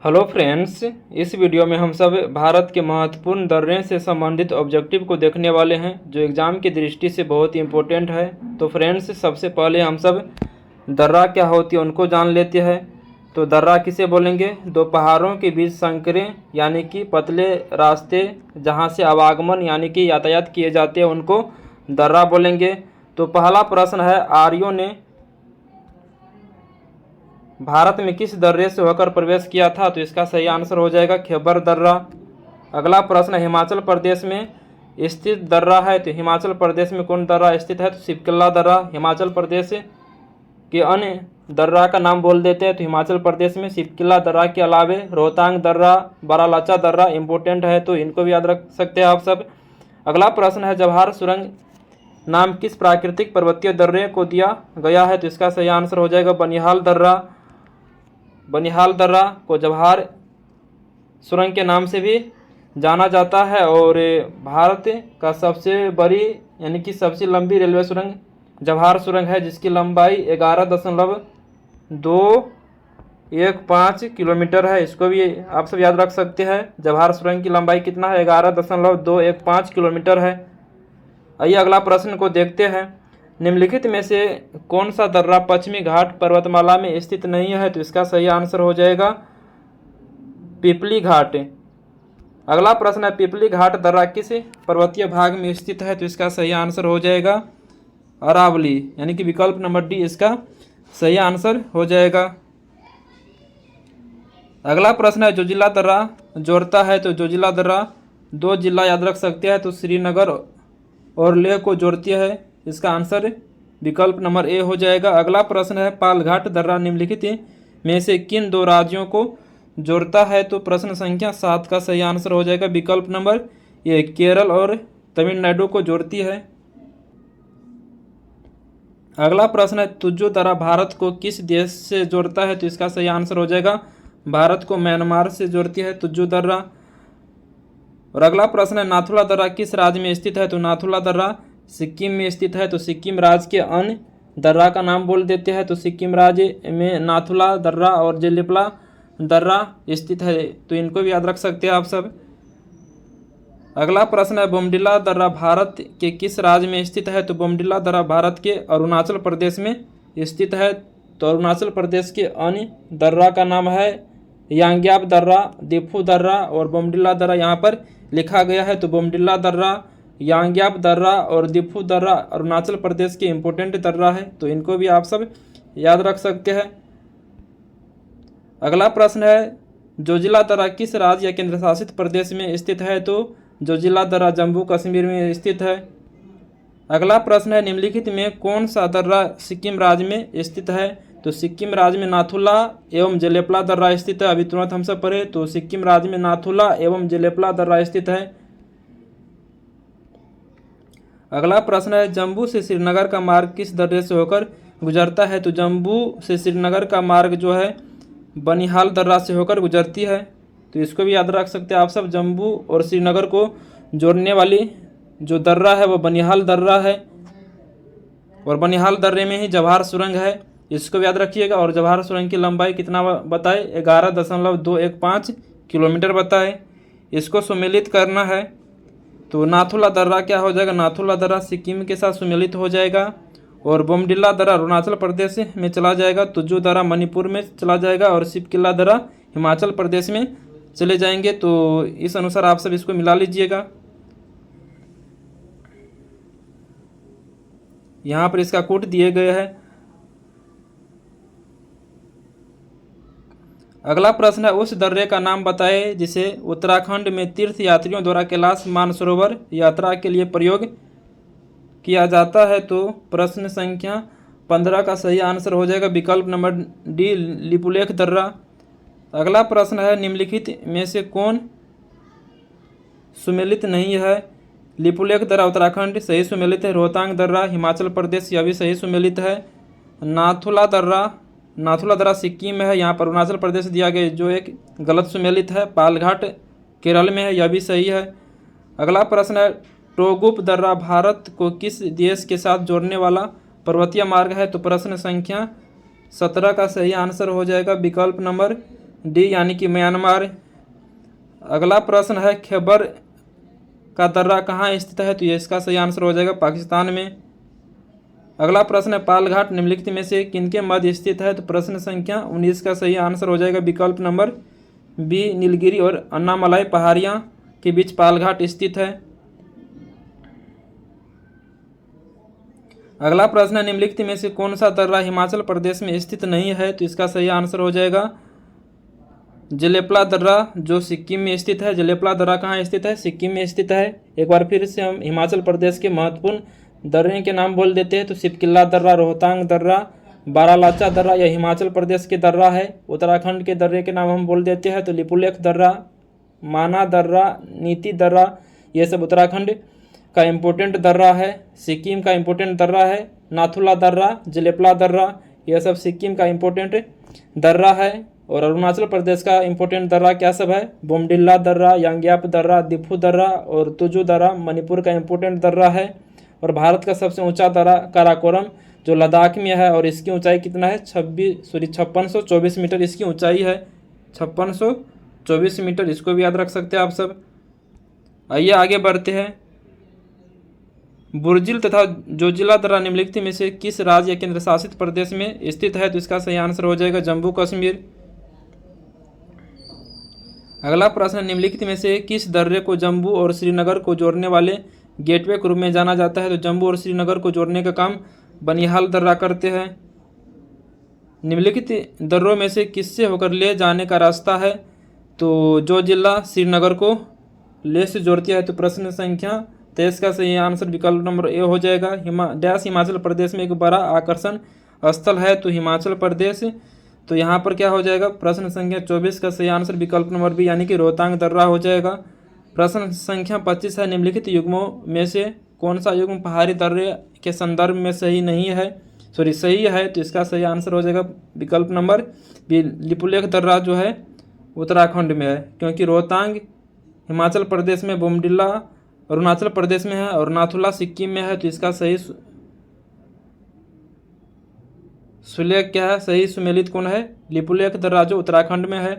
Hello friends, इस video में हम सब भारत के महत्वपूर्ण दर्रे से संबंधित ऑब्जेक्टिव को देखने वाले हैं जो एग्ज़ाम की दृष्टि से बहुत ही इम्पोर्टेंट है। तो फ्रेंड्स, सबसे पहले हम सब दर्रा क्या होती है उनको जान लेते हैं। तो दर्रा किसे बोलेंगे? दो पहाड़ों के बीच संकरे यानी कि पतले रास्ते जहां से आवागमन यानी कि यातायात किए जाते हैं उनको दर्रा बोलेंगे। तो पहला प्रश्न है, आर्यों ने भारत में किस दर्रे से होकर प्रवेश किया था? तो इसका सही आंसर हो जाएगा खैबर दर्रा। अगला प्रश्न, हिमाचल प्रदेश में स्थित दर्रा है। तो हिमाचल प्रदेश में कौन दर्रा स्थित है? तो सिपकिल्ला दर्रा। हिमाचल प्रदेश के अन्य दर्रा का नाम बोल देते हैं। तो हिमाचल प्रदेश में सिपकिल्ला दर्रा के अलावे रोहतांग दर्रा, बारालाचा दर्रा इंपॉर्टेंट है, तो इनको भी याद रख सकते हैं आप सब। अगला प्रश्न है, जवाहर सुरंग नाम किस प्राकृतिक पर्वतीय दर्रे को दिया गया है? तो इसका सही आंसर हो जाएगा बनिहाल दर्रा। बनिहाल दर्रा को जवाहर सुरंग के नाम से भी जाना जाता है और भारत का सबसे बड़ी यानी कि सबसे लंबी रेलवे सुरंग जवाहर सुरंग है, जिसकी लंबाई 11.215 किलोमीटर है। इसको भी आप सब याद रख सकते हैं। जवाहर सुरंग की लंबाई कितना है? 11.215 किलोमीटर है। आइए अगला प्रश्न को देखते हैं। निम्नलिखित में से कौन सा दर्रा पश्चिमी घाट पर्वतमाला में स्थित नहीं है? तो इसका सही आंसर हो जाएगा पिपली घाट। अगला प्रश्न है, पिपली घाट दर्रा किस पर्वतीय भाग में स्थित है? तो इसका सही आंसर हो जाएगा अरावली, यानी कि विकल्प नंबर डी इसका सही आंसर हो जाएगा। अगला प्रश्न है, जोजिला दर्रा जोड़ता है। तो जोजिला दर्रा दो जिला याद रख सकते हैं, तो श्रीनगर और लेह को जोड़ती है। इसका आंसर विकल्प नंबर ए हो जाएगा। अगला प्रश्न है, पालघाट दर्रा निम्नलिखित में से किन दो राज्यों को जोड़ता है? तो प्रश्न संख्या 7 का सही आंसर हो जाएगा विकल्प नंबर ए, केरल और तमिलनाडु को जोड़ती है। अगला प्रश्न है, तुज्जो दर्रा भारत को किस देश से जोड़ता है? तो इसका सही आंसर हो जाएगा भारत को म्यांमार से जोड़ती है तुज्जो दर्रा। और अगला प्रश्न है, नाथुला दर्रा किस राज्य में स्थित है? तो नाथुला दर्रा सिक्किम में स्थित है। तो सिक्किम राज्य के अन्य दर्रा का नाम बोल देते हैं। तो सिक्किम राज्य में नाथुला दर्रा और जेलिपला दर्रा स्थित है, तो इनको भी याद रख सकते हैं आप सब। अगला प्रश्न है, बोमडिला दर्रा भारत के किस राज्य में स्थित है? तो बोमडिला दर्रा भारत के अरुणाचल प्रदेश में स्थित है। तो अरुणाचल प्रदेश के अन्य दर्रा का नाम है यांग्याब दर्रा, दिफू दर्रा और बोमडिला दर्रा यहाँ पर लिखा गया है। तो बोमडिला दर्रा, यांग्याब दर्रा और दिफू दर्रा अरुणाचल प्रदेश के इम्पोर्टेंट दर्रा है, तो इनको भी आप सब याद रख सकते हैं। अगला प्रश्न है, जोजिला दर्रा किस राज्य या केंद्र शासित प्रदेश में स्थित है? तो जोजिला दर्रा जम्मू कश्मीर में स्थित है। अगला प्रश्न है, निम्नलिखित में कौन सा दर्रा सिक्किम राज्य में स्थित है? तो सिक्किम राज्य में नाथुला एवं जेलेपला दर्रा स्थित है। अभी तुरंत हम सब पढ़े, तो सिक्किम राज्य में नाथुला एवं जेलेपला दर्रा स्थित है। अगला प्रश्न है, जम्मू से श्रीनगर का मार्ग किस दर्रे से होकर गुजरता है? तो जम्मू से श्रीनगर का मार्ग जो है बनिहाल दर्रा से होकर गुजरती है, तो इसको भी याद रख सकते हैं आप सब। जम्मू और श्रीनगर को जोड़ने वाली जो दर्रा है वो बनिहाल दर्रा है और बनिहाल दर्रे में ही जवाहर सुरंग है, इसको भी याद रखिएगा। और जवाहर सुरंग की लंबाई कितना बताए? 11.215 किलोमीटर बताए। इसको सुमेलित करना है, तो नाथुला दर्रा क्या हो जाएगा? नाथुला दर्रा सिक्किम के साथ सुमेलित हो जाएगा और बोमडिला दर्रा अरुणाचल प्रदेश में चला जाएगा, तुज्जो दर्रा मणिपुर में चला जाएगा और सिपकिल्ला दर्रा हिमाचल प्रदेश में चले जाएंगे। तो इस अनुसार आप सब इसको मिला लीजिएगा। यहाँ पर इसका कोड दिए गए हैं। अगला प्रश्न है, उस दर्रे का नाम बताएं जिसे उत्तराखंड में तीर्थ यात्रियों द्वारा कैलाश मानसरोवर यात्रा के लिए प्रयोग किया जाता है। तो प्रश्न संख्या 15 का सही आंसर हो जाएगा विकल्प नंबर डी, लिपुलेख दर्रा। अगला प्रश्न है, निम्नलिखित में से कौन सुमेलित नहीं है? लिपुलेख दर्रा उत्तराखंड सही सुमेलित है। रोहतांग दर्रा हिमाचल प्रदेश यह भी सही सुमेलित है। नाथुला दर्रा सिक्किम में है, यहाँ पर अरुणाचल प्रदेश दिया गया जो एक गलत सुमेलित है। पालघाट केरल में है, यह भी सही है। अगला प्रश्न है, टोगुप दर्रा भारत को किस देश के साथ जोड़ने वाला पर्वतीय मार्ग है? तो प्रश्न संख्या 17 का सही आंसर हो जाएगा विकल्प नंबर डी यानी कि म्यांमार। अगला प्रश्न है खैबर का दर्रा कहाँ स्थित है, तो ये इसका सही आंसर हो जाएगा पाकिस्तान में। अगला प्रश्न है पालघाट निम्नलिखित में से किनके मध्य स्थित है, तो प्रश्न संख्या 19 का सही आंसर हो जाएगा विकल्प नंबर बी, नीलगिरी और अन्नामलाई पहाड़ियाँ के बीच पालघाट स्थित है। अगला प्रश्न है निम्नलिखित में से कौन सा दर्रा हिमाचल प्रदेश में स्थित नहीं है, तो इसका सही आंसर हो जाएगा जलेपला दर्रा जो सिक्किम में स्थित है। जलेपला दर्रा कहाँ स्थित है, सिक्किम में स्थित है। एक बार फिर से हम हिमाचल प्रदेश के महत्वपूर्ण दर्रे के नाम बोल देते हैं, तो सिपकिल्ला दर्रा, रोहतांग दर्रा, बारालाचा दर्रा यह हिमाचल प्रदेश के दर्रा है। उत्तराखंड के दर्रे के नाम हम बोल देते हैं, तो लिपुलेख दर्रा, माना दर्रा, नीति दर्रा ये सब उत्तराखंड का इम्पोर्टेंट दर्रा है। सिक्किम का इम्पोर्टेंट दर्रा है नाथुला दर्रा, जलेपला दर्रा यह सब सिक्किम का इम्पोर्टेंट दर्रा है। और अरुणाचल प्रदेश का इम्पोर्टेंट दर्रा क्या सब है, बोमडिल्ला दर्रा, यांग्याप दर्रा, दिफू दर्रा और तुजू दर्रा मणिपुर का इम्पोर्टेंट दर्रा है। और भारत का सबसे ऊंचा दर्रा काराकोरम जो लद्दाख में है और इसकी ऊंचाई कितना है 5624 मीटर इसकी ऊंचाई है, 5624 मीटर, इसको भी याद रख सकते हैं आप सब। आइए आगे बढ़ते हैं। बुर्जिल तथा जोजिला दर्रा निम्नलिखित में से किस राज्य या केंद्र शासित प्रदेश में स्थित है, तो इसका सही आंसर हो जाएगा जम्मू कश्मीर। अगला प्रश्न निम्नलिखित में से किस दर्रे को जम्मू और श्रीनगर को जोड़ने वाले गेटवे के रूप में जाना जाता है, तो जम्मू और श्रीनगर को जोड़ने का काम बनिहाल दर्रा करते हैं। निम्नलिखित दर्रों में से किससे होकर ले जाने का रास्ता है, तो जो जिला श्रीनगर को ले से जोड़ती है, तो प्रश्न संख्या 23 का सही आंसर विकल्प नंबर ए हो जाएगा। हिमाचल प्रदेश में एक बड़ा आकर्षण स्थल है, तो हिमाचल प्रदेश, तो यहाँ पर क्या हो जाएगा प्रश्न संख्या 24 का सही आंसर विकल्प नंबर बी यानी कि रोहतांग दर्रा हो जाएगा। प्रश्न संख्या 25 है निम्नलिखित युग्मों में से कौन सा युग्म पहाड़ी दर्रे के संदर्भ में सही नहीं है, सही है, तो इसका सही आंसर हो जाएगा विकल्प नंबर बी, लिपुलेख दर्रा जो है उत्तराखंड में है, क्योंकि रोहतांग हिमाचल प्रदेश में, बोमडिल्ला अरुणाचल प्रदेश में है और नाथुला सिक्किम में है, तो इसका सही सुलेख क्या है, सही सुमेलित कौन है, लिपुलेख दर्रा जो उत्तराखंड में है।